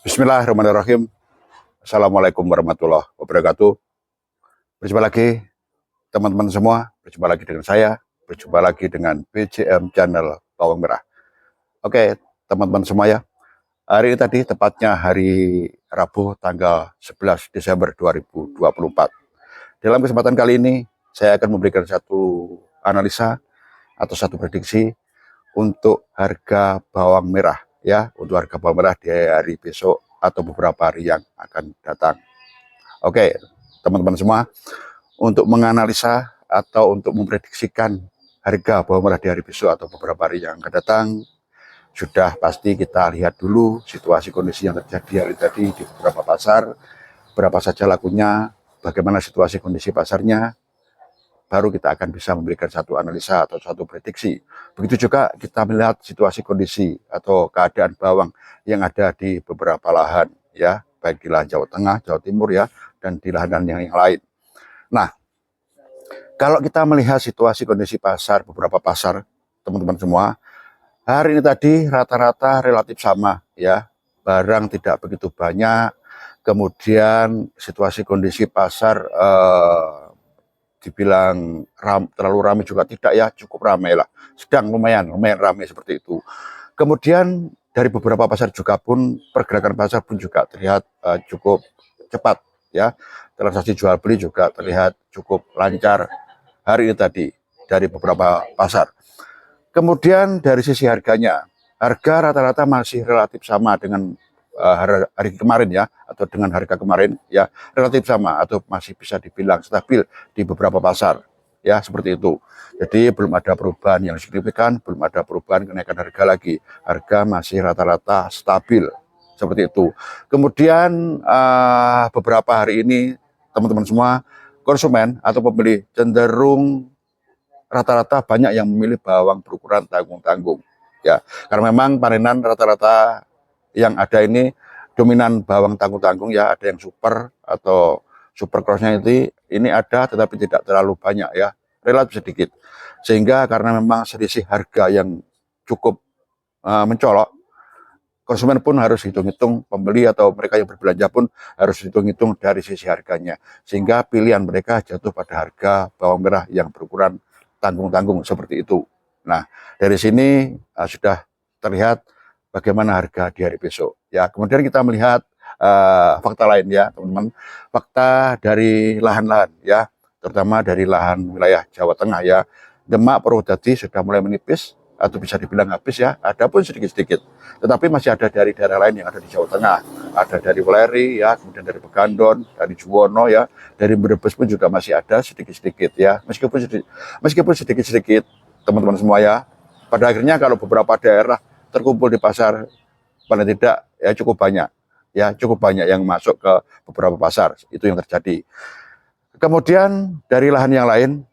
Bismillahirrahmanirrahim. Assalamualaikum warahmatullahi wabarakatuh. Berjumpa lagi teman-teman semua. Berjumpa lagi dengan saya. Berjumpa lagi dengan BCM Channel Bawang Merah. Oke, teman-teman semua ya. Hari ini tadi tepatnya hari Rabu tanggal 11 Desember 2024. Dalam kesempatan kali ini saya akan memberikan satu analisa atau satu prediksi untuk harga bawang merah ya, untuk harga bawang merah di hari besok atau beberapa hari yang akan datang. Oke, teman-teman semua, untuk menganalisa atau untuk memprediksikan harga bawang merah di hari besok atau beberapa hari yang akan datang, sudah pasti kita lihat dulu situasi kondisi yang terjadi hari tadi di beberapa pasar, berapa saja lakunya, bagaimana situasi kondisi pasarnya, baru kita akan bisa memberikan satu analisa atau satu prediksi. Begitu juga kita melihat situasi kondisi atau keadaan bawang yang ada di beberapa lahan ya, baik di lahan Jawa Tengah, Jawa Timur ya, dan di lahan yang lain. Nah, kalau kita melihat situasi kondisi pasar, beberapa pasar, teman-teman semua, hari ini tadi rata-rata relatif sama ya, barang tidak begitu banyak, kemudian situasi kondisi pasar dibilang terlalu ramai juga tidak ya, cukup ramai lah, sedang lumayan ramai seperti itu. Kemudian dari beberapa pasar juga pun pergerakan pasar pun juga terlihat cukup cepat ya, transaksi jual beli juga terlihat cukup lancar hari ini tadi dari beberapa pasar. Kemudian dari sisi harganya, harga rata-rata masih relatif sama dengan hari kemarin ya, atau dengan harga kemarin ya, relatif sama atau masih bisa dibilang stabil di beberapa pasar ya, seperti itu. Jadi belum ada perubahan yang signifikan, belum ada perubahan kenaikan harga lagi, harga masih rata-rata stabil seperti itu. Kemudian beberapa hari ini teman-teman semua, konsumen atau pembeli cenderung rata-rata banyak yang memilih bawang berukuran tanggung-tanggung ya, karena memang panenan rata-rata yang ada ini dominan bawang tanggung-tanggung ya, ada yang super atau super crossnya ini ada tetapi tidak terlalu banyak ya, relatif sedikit, sehingga karena memang selisih harga yang cukup mencolok, konsumen pun harus hitung-hitung, pembeli atau mereka yang berbelanja pun harus hitung-hitung dari sisi harganya, sehingga pilihan mereka jatuh pada harga bawang merah yang berukuran tanggung-tanggung seperti itu. Nah, dari sini sudah terlihat bagaimana harga di hari besok. Ya, kemudian kita melihat fakta lain ya, teman-teman. Fakta dari lahan-lahan ya, terutama dari lahan wilayah Jawa Tengah ya. Demak, Purwodadi sudah mulai menipis atau bisa dibilang habis ya, ada pun sedikit-sedikit. Tetapi masih ada dari daerah lain yang ada di Jawa Tengah. Ada dari Weleri ya, kemudian dari Pegandon, dari Juwono ya, dari Brebes pun juga masih ada sedikit-sedikit ya. Meskipun sedikit-sedikit teman-teman semua ya, pada akhirnya kalau beberapa daerah terkumpul di pasar, paling tidak ya cukup banyak yang masuk ke beberapa pasar, itu yang terjadi. Kemudian dari lahan yang lain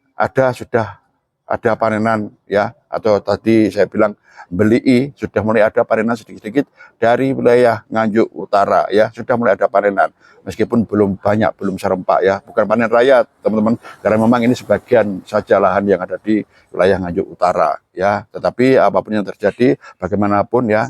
sudah ada panenan ya, atau tadi saya bilang beli sudah mulai ada panenan sedikit-sedikit dari wilayah Nganjuk Utara ya, sudah mulai ada panenan meskipun belum banyak, belum serempak ya, bukan panen raya teman-teman, karena memang ini sebagian saja lahan yang ada di wilayah Nganjuk Utara ya. Tetapi apapun yang terjadi bagaimanapun ya,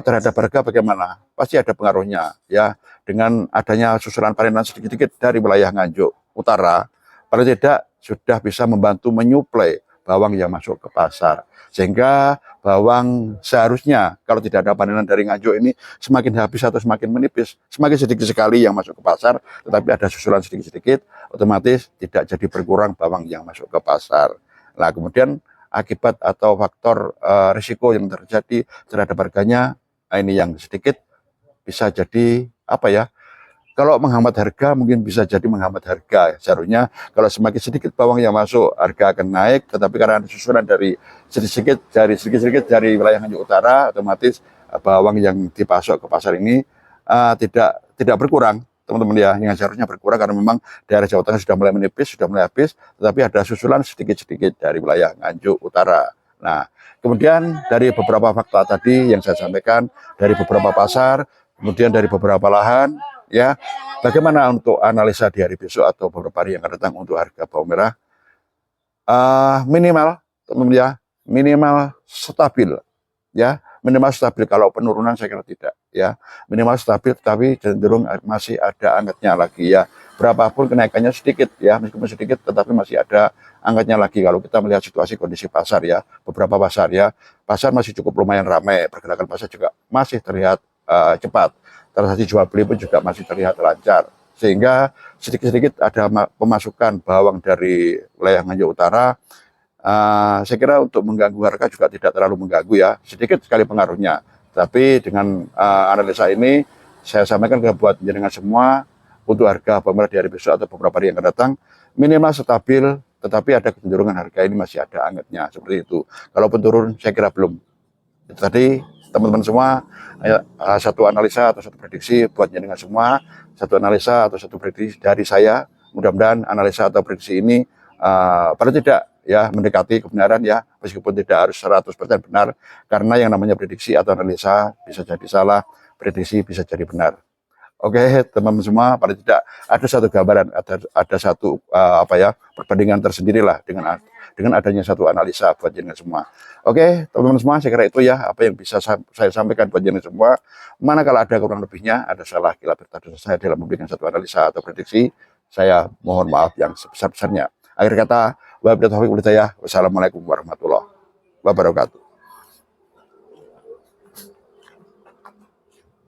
terhadap harga bagaimana pasti ada pengaruhnya ya, dengan adanya susulan panenan sedikit-sedikit dari wilayah Nganjuk Utara, paling tidak sudah bisa membantu menyuplai bawang yang masuk ke pasar, sehingga bawang seharusnya kalau tidak ada panenan dari Nganjuk ini semakin habis atau semakin menipis, semakin sedikit sekali yang masuk ke pasar, tetapi ada susulan sedikit-sedikit, otomatis tidak jadi berkurang bawang yang masuk ke pasar. Nah, kemudian akibat atau faktor risiko yang terjadi terhadap harganya, ini yang sedikit bisa jadi apa ya, kalau menghambat harga mungkin bisa jadi menghambat harga. Seharusnya kalau semakin sedikit bawang yang masuk, harga akan naik. Tetapi karena ada susulan dari sedikit-sedikit dari wilayah Nganjuk Utara, otomatis bawang yang dipasok ke pasar ini tidak berkurang, teman-teman ya. Yang seharusnya berkurang karena memang daerah Jawa Tengah sudah mulai menipis, sudah mulai habis. Tetapi ada susulan sedikit-sedikit dari wilayah Nganjuk Utara. Nah, kemudian dari beberapa fakta tadi yang saya sampaikan, dari beberapa pasar, kemudian dari beberapa lahan, ya, bagaimana untuk analisa di hari besok atau beberapa hari yang akan datang untuk harga bawang merah? Minimal, teman-teman ya, minimal stabil ya, minimal stabil. Kalau penurunan saya kira tidak, ya, minimal stabil, tapi cenderung masih ada angkatnya lagi, ya. Berapapun kenaikannya sedikit, ya, meskipun sedikit, tetapi masih ada angkatnya lagi. Kalau kita melihat situasi kondisi pasar, ya, beberapa pasar, ya, pasar masih cukup lumayan ramai, pergerakan pasar juga masih terlihat cepat, transaksi jual beli pun juga masih terlihat lancar, sehingga sedikit-sedikit ada pemasukan bawang dari wilayah Nganjuk Utara. Saya kira untuk mengganggu harga juga tidak terlalu mengganggu, ya, sedikit sekali pengaruhnya. Tapi dengan analisa ini saya sampaikan buat jenengan semua, untuk harga bawang merah di hari besok atau beberapa hari yang akan datang minimal stabil, tetapi ada kecenderungan harga ini masih ada angetnya seperti itu. Kalaupun turun saya kira belum. Itu tadi teman-teman semua, satu analisa atau satu prediksi buat jenengan semua, satu analisa atau satu prediksi dari saya. Mudah-mudahan analisa atau prediksi ini paling tidak, ya, mendekati kebenaran, ya, meskipun tidak harus 100% benar, karena yang namanya prediksi atau analisa bisa jadi salah, prediksi bisa jadi benar. Oke, teman-teman semua, paling tidak ada satu gambaran, ada satu perbandingan tersendiri lah dengan adanya satu analisa buat jenengan semua. Oke, teman-teman semua, saya kira itu, ya, apa yang bisa saya sampaikan buat jenengan semua. Mana kalau ada kurang lebihnya, ada salah kilap dosa saya dalam memberikan satu analisa atau prediksi, saya mohon maaf yang sebesar-besarnya. Akhir kata, wabillahi taufiq wal hidayah. Wassalamualaikum warahmatullahi wabarakatuh.